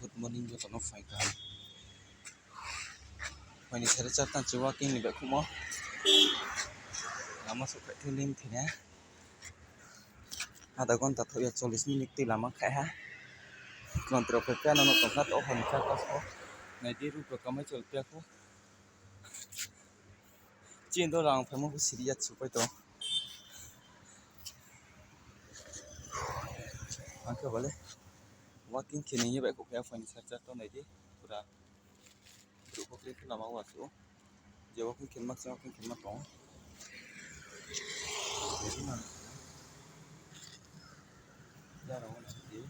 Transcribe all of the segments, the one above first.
Good morning jo tono fai ka. Pani sare chatan chu walking ni ba khumo. Lama sok kai thulim thina. Ada gonta thoya 40 minit ti lama khai ha. Kontrol pe piano no tongkat o hon ka ko. Nai di ru pe kamai chol pia ko. Chin do lang phamo ku siriya chu pai to. Angka boleh. Walking kini ni ba ko kaya pani sare chatan nai di pura. Ru ko kri lama wa su. Je walking kin mak sa walking kin mak ko. Jadi mana? Jarang orang sih,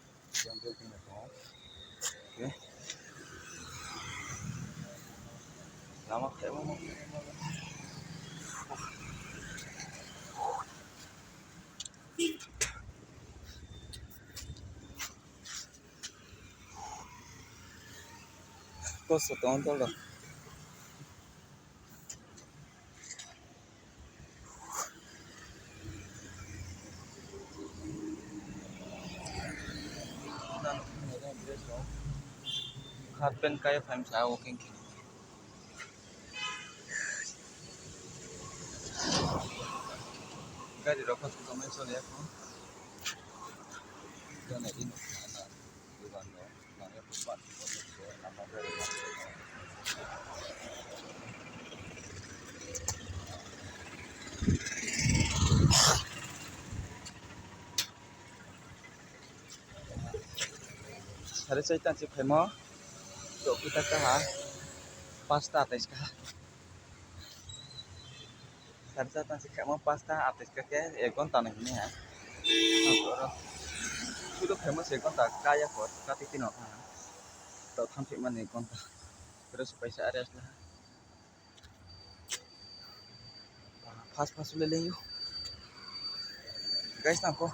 yang building itu, oke. Lama kayak mau. Kok setahun tuh loh. Husband kayak faham saya walking kini. Gak di rokok suka main soal ya kok. Jangan ini anak bukan lo, namanya pusat nama dari. Hari saya tansi femo, so kita kah pasta atas kah. Hari saya tansi femo pasta atas kah ke, ekon tanah ini ya. Itu famous ekon tak kaya kok, tapi tino kah. Tau tampil mana ekon tak. Terus paisa areas lah. Fast ले yuk. Guys na ko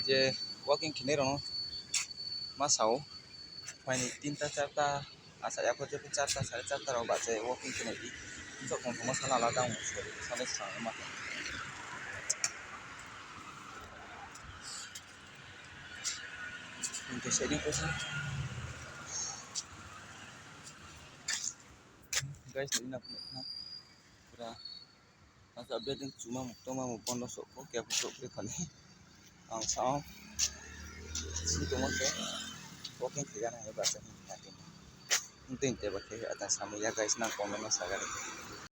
je walking kini rono masau pani 3 4 asa ya ko je 4 4:30 ro ba je walking kini di so kong masala la dang sale sang ma untuk setting person guys ini na pura asa bedeng cuma mau pondo sok ko kya ko ke khani ang sao si to mo ke walking kiga na ba sa ni natin. Unting te ba ke ata samu ya guys na comment na sagari.